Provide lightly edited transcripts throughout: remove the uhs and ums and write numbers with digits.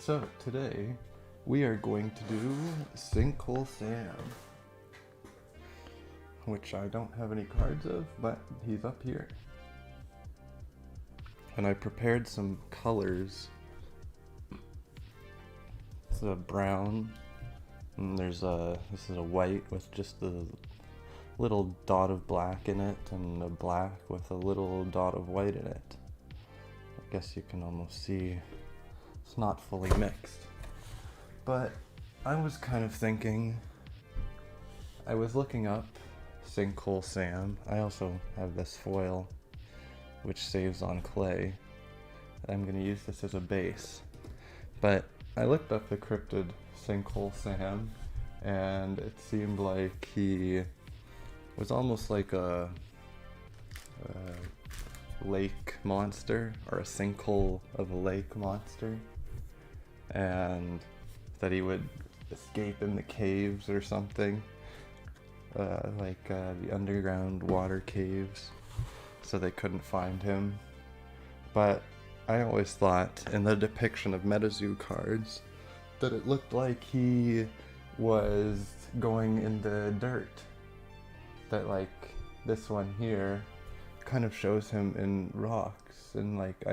So today we are going to do Sinkhole Sam, which I don't have any cards of, but he's up here. And I prepared some colors. It's a brown, and this is a white with just a little dot of black in it, and a black with a little dot of white in it. I guess you can almost see it's not fully mixed. But I was kind of thinking, I was looking up Sinkhole Sam. I also have this foil, which saves on clay. I'm going to use this as a base. But I looked up the cryptid Sinkhole Sam, and it seemed like he was almost like a lake monster, or a sinkhole of a lake monster, and that he would escape in the caves or something, like the underground water caves, so they couldn't find him. But I always thought in the depiction of MetaZoo cards that it looked like he was going in the dirt, that like this one here kind of shows him in rocks, and like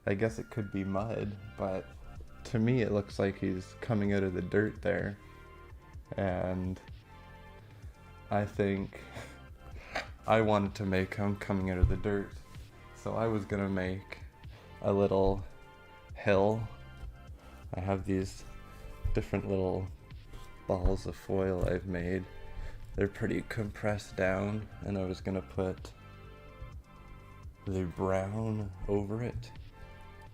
I guess it could be mud, but to me it looks like he's coming out of the dirt there. And I think I wanted to make him coming out of the dirt, so I was gonna make a little hill. I have these different little balls of foil I've made. They're pretty compressed down, and I was gonna put the brown over it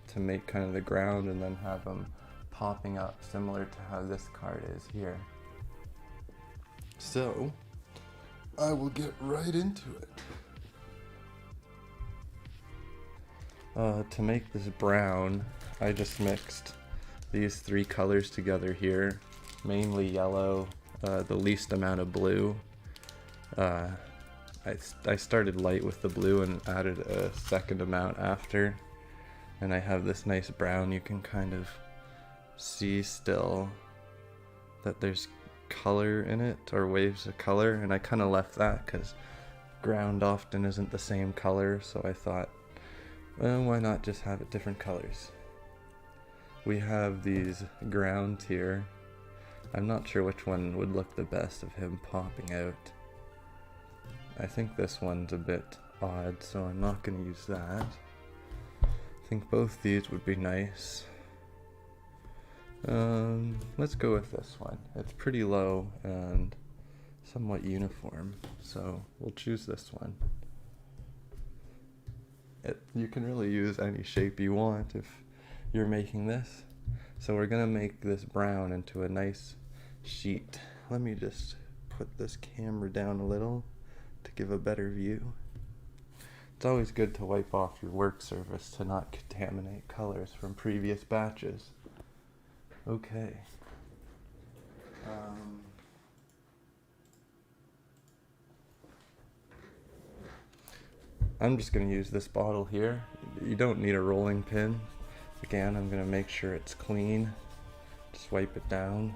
to make kind of the ground, and then have them popping up similar to how this card is here. So I will get right into it. To make this brown, I just mixed these three colors together here, mainly yellow, the least amount of blue. I started light with the blue and added a second amount after, and I have this nice brown. You can kind of see still that there's color in it, or waves of color, and I kind of left that because ground often isn't the same color, so I thought, well, why not just have it different colors. We have these grounds here. I'm not sure which one would look the best of him popping out. I think this one's a bit odd, so I'm not going to use that. I think both these would be nice. Let's go with this one. It's pretty low and somewhat uniform, so we'll choose this one. You can really use any shape you want if you're making this. So we're going to make this brown into a nice sheet. Let me just put this camera down a little to give a better view. It's always good to wipe off your work surface to not contaminate colors from previous batches. Okay. I'm just going to use this bottle here. You don't need a rolling pin. Again, I'm going to make sure it's clean. Just wipe it down,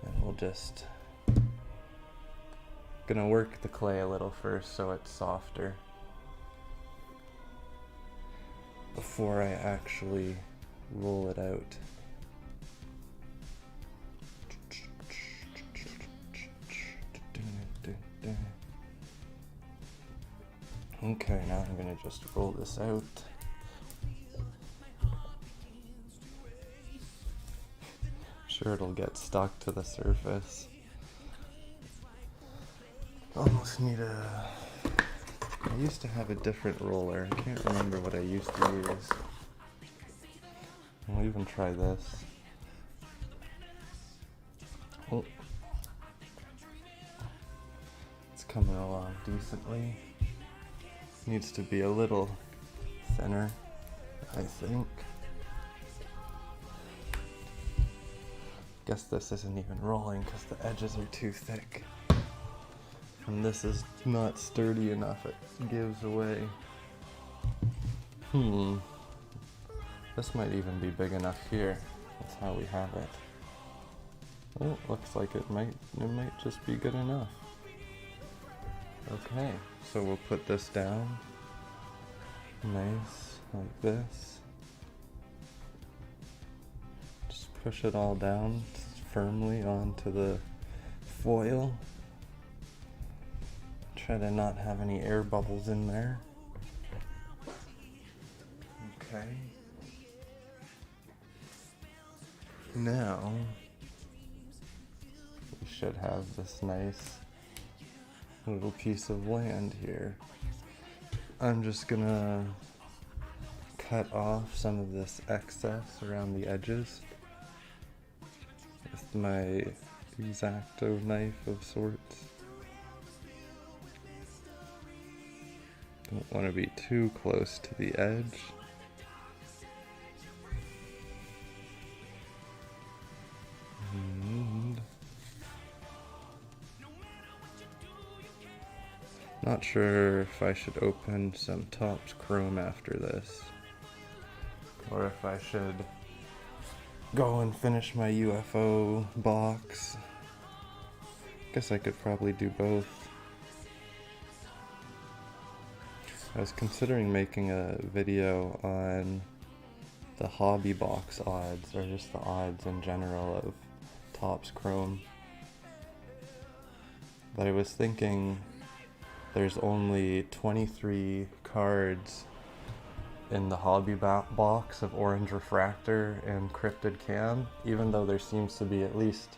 and we'll just gonna work the clay a little first so it's softer before I actually roll it out. Okay, now I'm gonna just roll this out. Sure, it'll get stuck to the surface. Almost need I used to have a different roller. I can't remember what I used to use. I'll even try this. Oh. It's coming along decently. Needs to be a little thinner, I think. Guess this isn't even rolling because the edges are too thick. And this is not sturdy enough, it gives away. This might even be big enough here. that's how we have it. Oh, looks like it might just be good enough. Okay, so we'll put this down. Nice, like this. Just push it all down firmly onto the foil. Try to not have any air bubbles in there. Okay. Now, we should have this nice little piece of land here. I'm just gonna cut off some of this excess around the edges with my X-Acto knife of sorts. Don't want to be too close to the edge. And not sure if I should open some Topps Chrome after this, or if I should go and finish my UFO box. Guess I could probably do both. I was considering making a video on the hobby box odds, or just the odds in general of Topps Chrome. But I was thinking there's only 23 cards in the hobby box of Orange Refractor and Cryptid Cam, even though there seems to be at least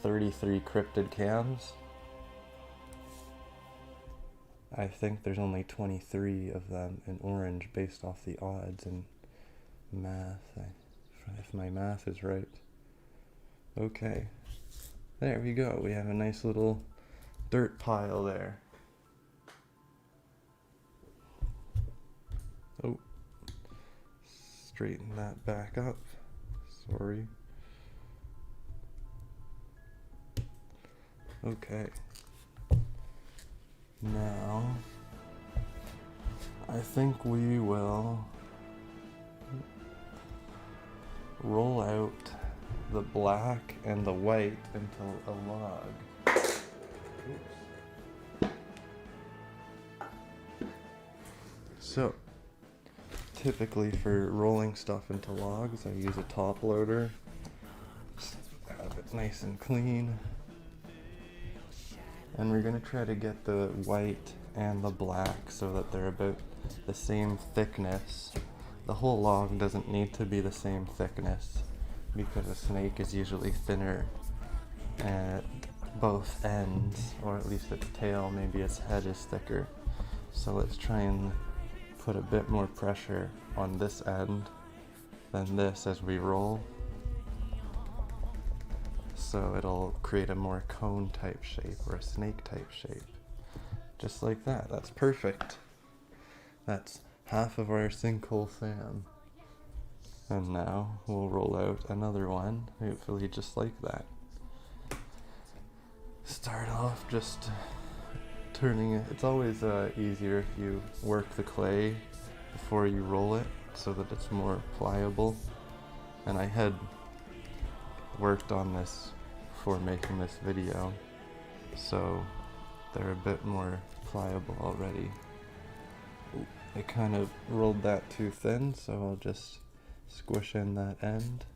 33 Cryptid Cams. I think there's only 23 of them in orange based off the odds and math, if my math is right. Okay, there we go. We have a nice little dirt pile there. Oh, straighten that back up. Sorry. Okay. Now, I think we will roll out the black and the white into a log. Oops. So, typically for rolling stuff into logs, I use a top loader. Just have it nice and clean. And we're going to try to get the white and the black so that they're about the same thickness. The whole log doesn't need to be the same thickness because a snake is usually thinner at both ends, or at least its tail, maybe its head is thicker. So let's try and put a bit more pressure on this end than this as we roll. So it'll create a more cone type shape or a snake type shape. Just like that. That's perfect. That's half of our Sinkhole Sam. And now we'll roll out another one, hopefully just like that. Start off just turning it. It's always easier if you work the clay before you roll it so that it's more pliable. And I had worked on this before making this video, so they're a bit more pliable already. I kind of rolled that too thin, so I'll just squish in that end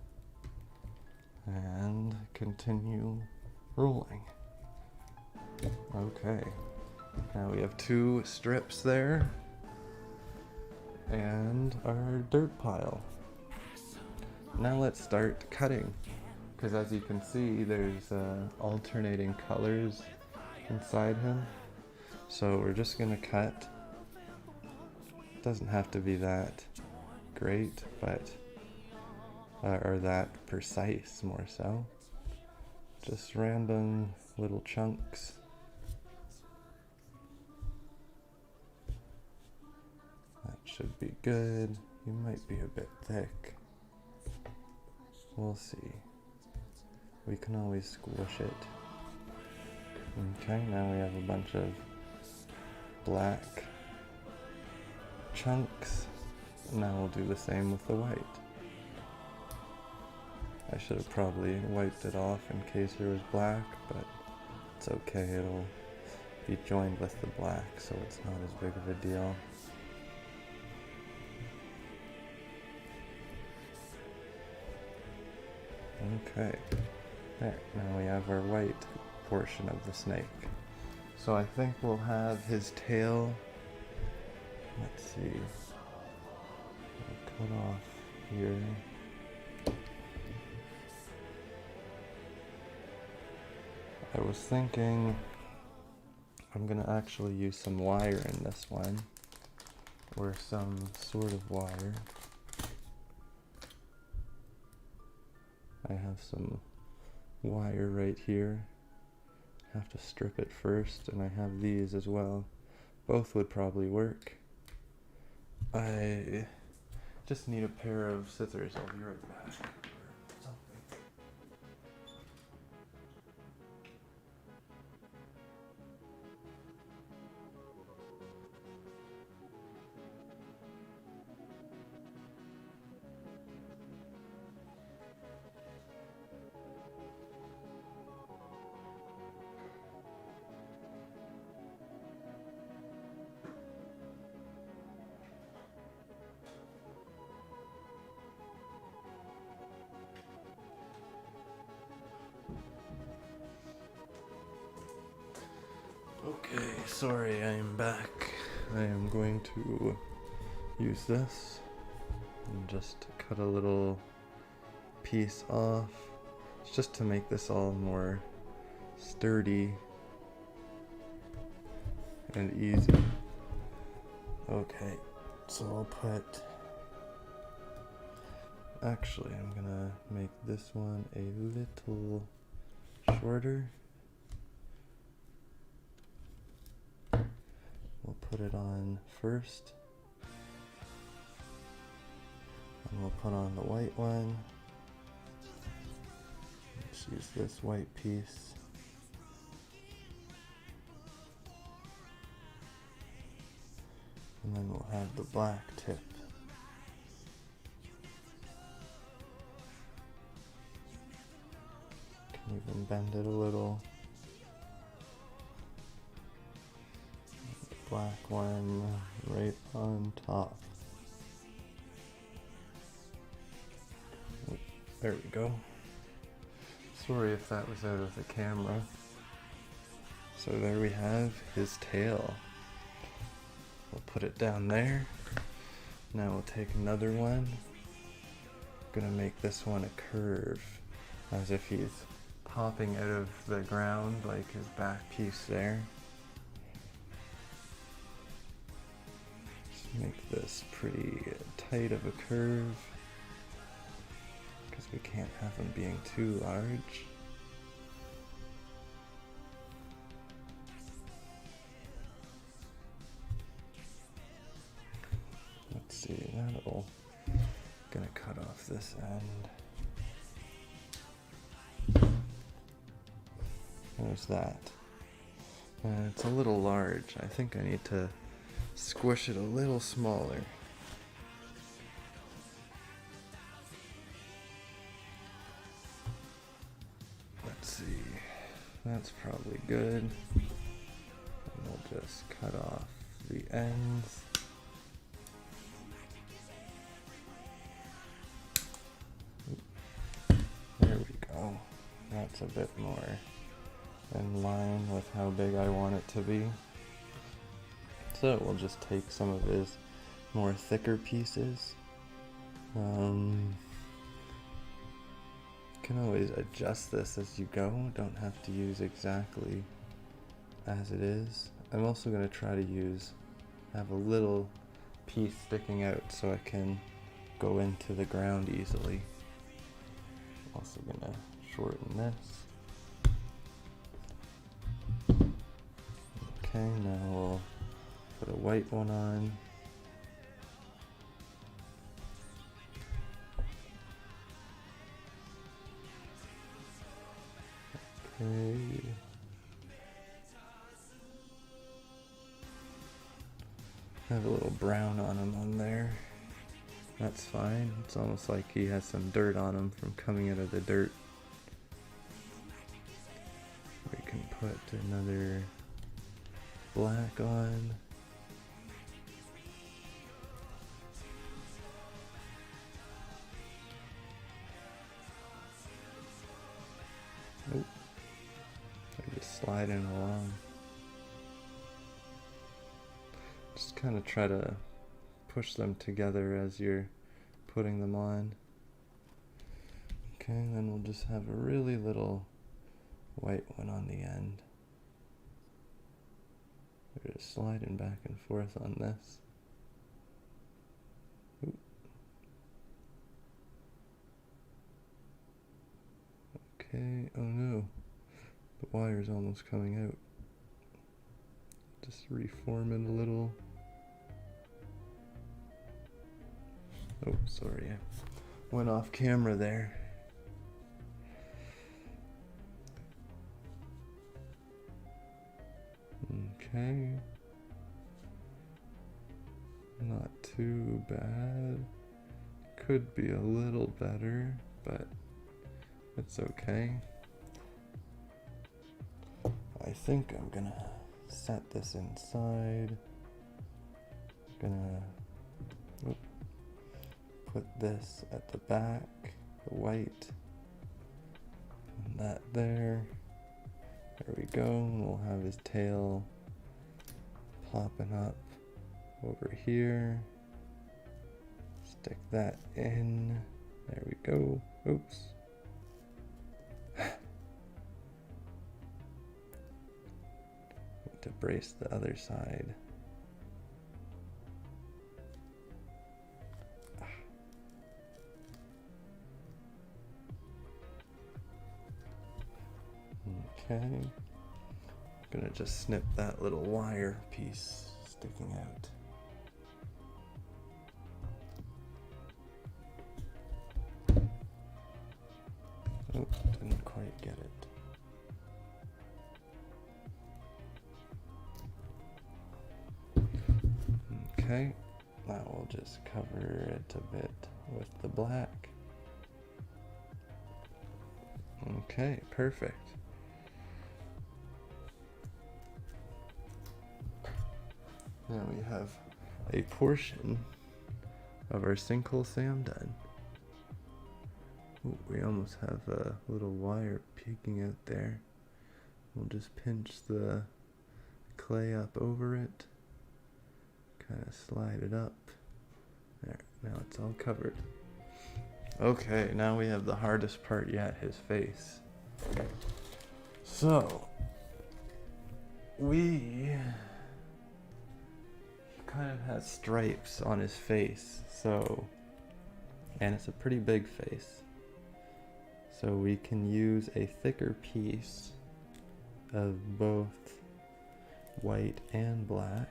and continue rolling. Okay, now we have 2 strips there and our dirt pile. Now let's start cutting. Because as you can see, there's alternating colors inside him. So we're just going to cut. It doesn't have to be that great, but or that precise more so. Just random little chunks. That should be good. You might be a bit thick. We'll see. We can always squish it. Okay, now we have a bunch of black chunks. Now we'll do the same with the white. I should have probably wiped it off in case there was black, but it's okay, it'll be joined with the black, so it's not as big of a deal. Okay, there, now we have our white portion of the snake. So I think we'll have his tail, let's see, cut off here. I was thinking I'm gonna actually use some wire in this one, or some sort of wire. I have some wire right here. Have to strip it first, and I have these as well. Both would probably work. I just need a pair of scissors. I'll be right back. Okay, sorry, I am back. I am going to use this and just cut a little piece off. It's just to make this all more sturdy and easy. Okay, so I'll put... Actually, I'm gonna make this one a little shorter. We'll put it on first, and we'll put on the white one. Let's use this white piece. And then we'll have the black tip. Can even bend it a little. Black one right on top. There we go. Sorry if that was out of the camera. So there we have his tail. We'll put it down there. Now we'll take another one. Gonna make this one a curve, as if he's popping out of the ground, like his back piece there. Make this pretty tight of a curve, because we can't have them being too large. Let's see, that'll... Gonna cut off this end. There's that. It's a little large. I think I need to squish it a little smaller. Let's see, that's probably good. And we'll just cut off the ends. There we go. That's a bit more in line with how big I want it to be. So we'll just take some of his more thicker pieces. You can always adjust this as you go. Don't have to use exactly as it is. I'm also going to try to have a little piece sticking out so I can go into the ground easily. Also going to shorten this. Okay, now we'll put a white one on. Okay. Have a little brown on them on there. That's fine. It's almost like he has some dirt on him from coming out of the dirt. We can put another black on. Oh, they're just sliding along. Just kind of try to push them together as you're putting them on. Okay, then we'll just have a really little white one on the end. We're just sliding back and forth on this. Oop. Okay, oh no, the wire's almost coming out. Just reform it a little. Oh, sorry, I went off camera there. Okay. Not too bad. Could be a little better, but it's okay. I think I'm gonna set this inside. Gonna put this at the back, the white, and that there. There we go. We'll have his tail popping up over here. Stick that in. There we go. Oops. To brace the other side. Okay, I'm gonna just snip that little wire piece sticking out. Oh, didn't quite get it. Okay, now we'll just cover it a bit with the black. Okay, perfect. Now we have a portion of our Sinkhole Sam done. Ooh, we almost have a little wire peeking out there. We'll just pinch the clay up over it, kind of slide it up. There, now it's all covered. Okay, now we have the hardest part yet, his face. So, he kind of has stripes on his face, and it's a pretty big face. So we can use a thicker piece of both white and black.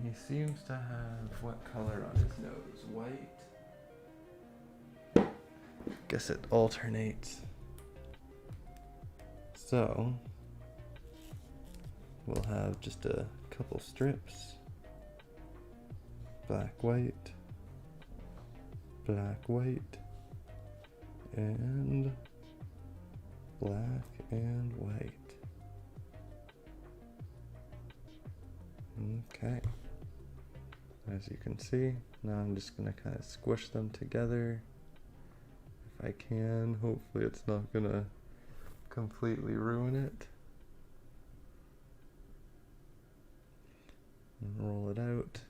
He seems to have what color on his nose? White? Guess it alternates. So we'll have just a couple strips. Black, white, and black and white. Okay. As you can see, now I'm just gonna kind of squish them together if I can. Hopefully it's not gonna completely ruin it. And roll it out.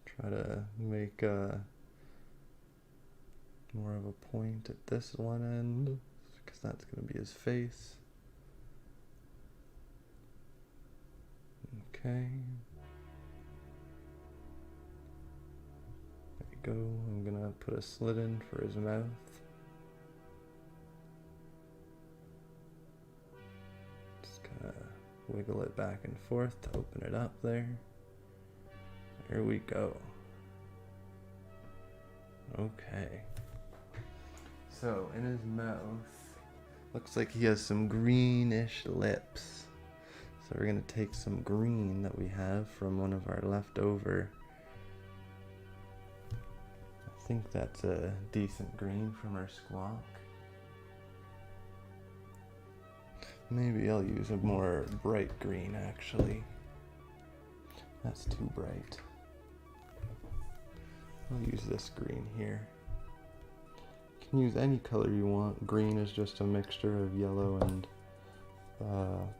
Try to make more of a point at this one end, because that's gonna be his face. Okay. There you go. I'm gonna put a slit in for his mouth. Just kind of wiggle it back and forth to open it up there. There we go. Okay. So in his mouth, looks like he has some greenish lips. So we're gonna take some green that we have from one of our leftover. I think that's a decent green from our squawk. Maybe I'll use a more bright green actually. That's too bright. I'll use this green here. You can use any color you want. Green is just a mixture of yellow and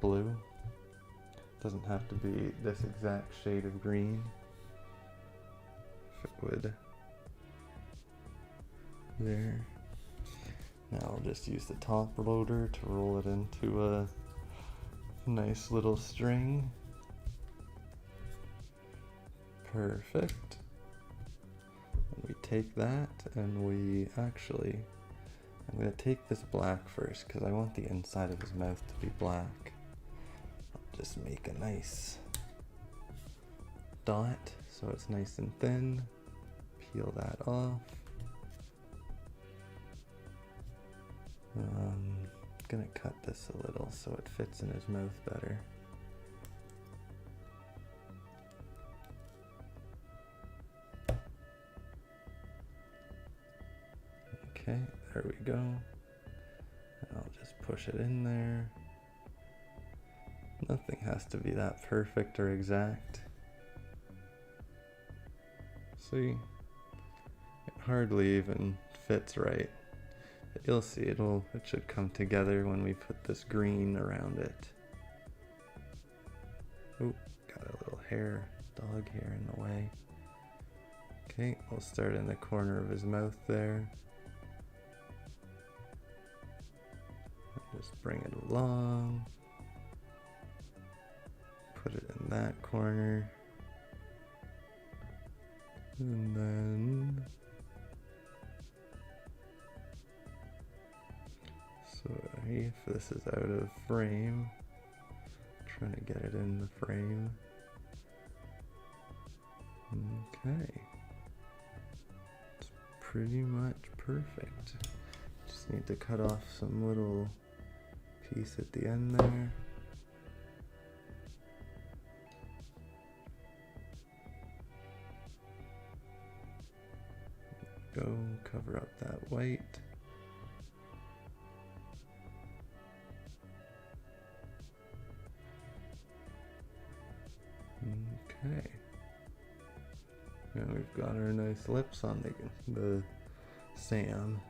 blue. Doesn't have to be this exact shade of green. If it would. There. Now I'll just use the top loader to roll it into a nice little string. Perfect. And we take that and we actually, I'm going to take this black first because I want the inside of his mouth to be black. I'll just make a nice dot so it's nice and thin. Peel that off. Gonna cut this a little so it fits in his mouth better. Okay, there we go. And I'll just push it in there. Nothing has to be that perfect or exact. See? It hardly even fits right. But you'll see it should come together when we put this green around it. Oh, got a little hair, dog hair in the way. Okay, we'll start in the corner of his mouth there. Just bring it along. Put it in that corner. And then... Sorry if this is out of frame. Trying to get it in the frame. Okay. It's pretty much perfect. Just need to cut off some little piece at the end there. Go cover up that white. Okay. Now we've got our nice lips on the Sam.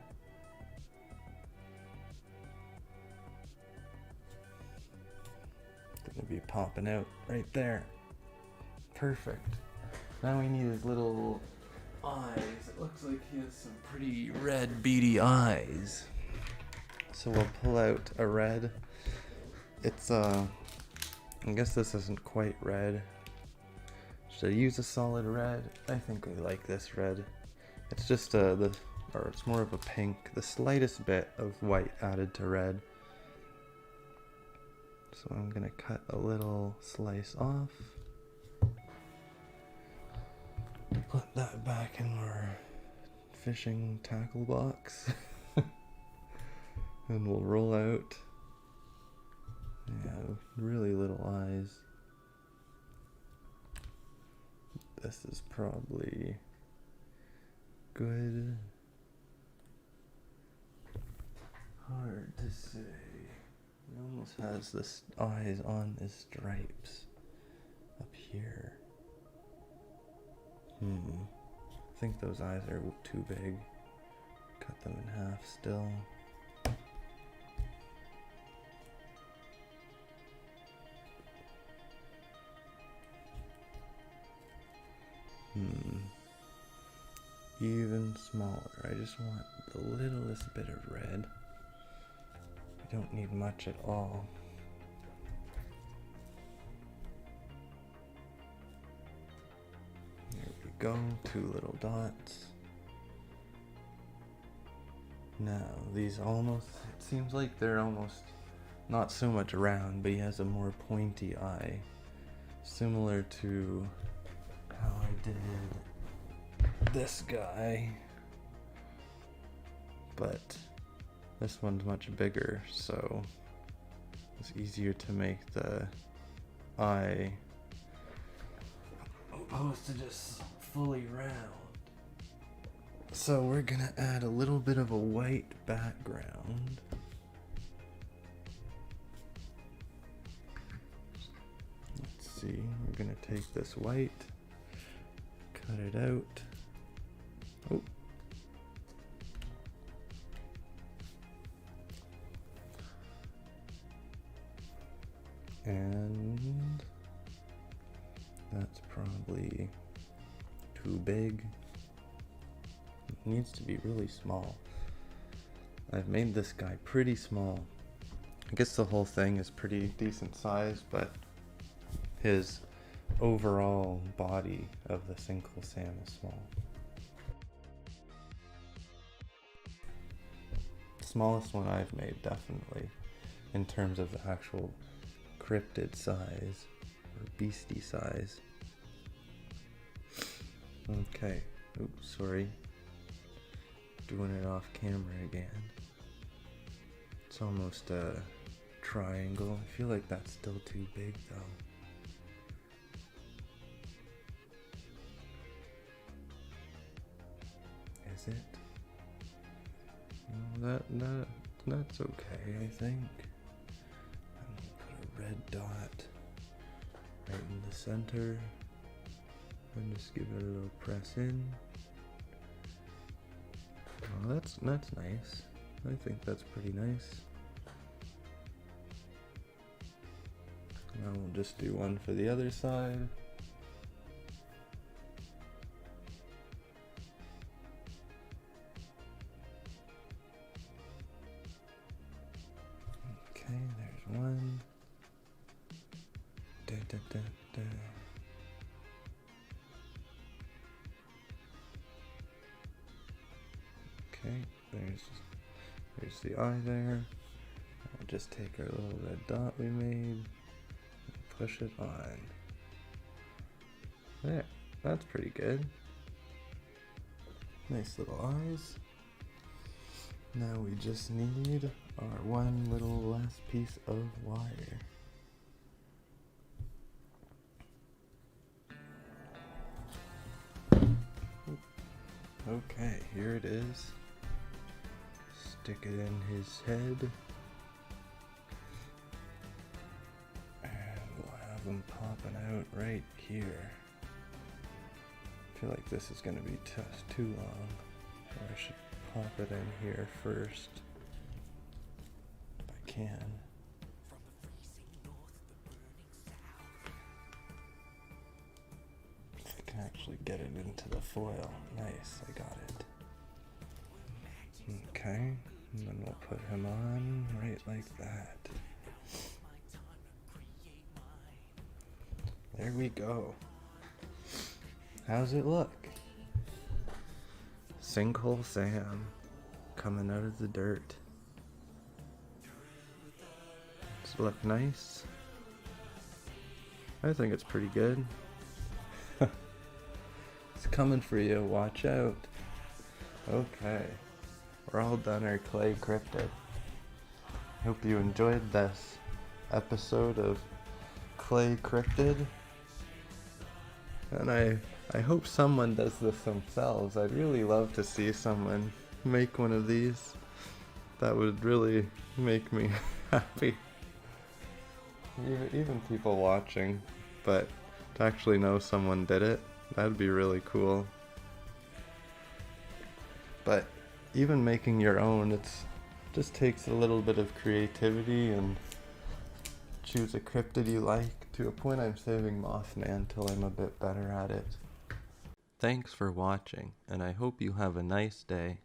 Gonna be popping out right there. Perfect. Now we need his little eyes. It looks like he has some pretty red beady eyes. So we'll pull out a red. It's I guess this isn't quite red. Should I use a solid red? I think I like this red. It's just it's more of a pink, the slightest bit of white added to red. So I'm gonna cut a little slice off. Put that back in our fishing tackle box. And we'll roll out. Yeah, really little eyes. This is probably good. Hard to say. He almost has this eyes on his stripes up here. I think those eyes are too big. Cut them in half still. Even smaller. I just want the littlest bit of red. We don't need much at all. There we go, 2 little dots. Now, these almost, it seems like they're almost not so much round, but he has a more pointy eye. Similar to how I did this guy, but This one's much bigger, so it's easier to make the eye opposed to just fully round. So we're gonna add a little bit of a white background. Let's see, we're gonna take this white, cut it out. Oh. And that's probably too big. It needs to be really small. I've made this guy pretty small. I guess the whole thing is pretty decent size, but his overall body of the Sinkhole Sam is small. Smallest one I've made, definitely, in terms of the actual cryptid size or beastie size. Okay, oops, sorry, doing it off camera again. It's almost a triangle. I feel like that's still too big though. Is it? No, that's okay, I think. I'm gonna put a red dot right in the center and just give it a little press in. Oh, that's nice. I think that's pretty nice. Now we'll just do one for the other side. Okay, there's one. Da, da, da, da. Okay, there's the eye there. I'll just take our little red dot we made and push it on. There, that's pretty good. Nice little eyes. Now we just need our one little last piece of wire. Okay, here it is. Stick it in his head. And we'll have him popping out right here. I feel like this is going to be just too long. So I should pop it in here first. If I can. If I can actually get it into the foil. Nice, I got it. Okay, and then we'll put him on right like that. There we go. How's it look? Sinkhole Sam coming out of the dirt. Does it look nice? I think it's pretty good. It's coming for you, watch out. Okay, we're all done our clay cryptid. Hope you enjoyed this episode of Clay Cryptid. And I hope someone does this themselves. I'd really love to see someone make one of these. That would really make me happy. Even people watching, but to actually know someone did it, that'd be really cool. But even making your own, it's just takes a little bit of creativity and choose a cryptid you like. To a point, I'm saving Mothman till I'm a bit better at it. Thanks for watching, and I hope you have a nice day.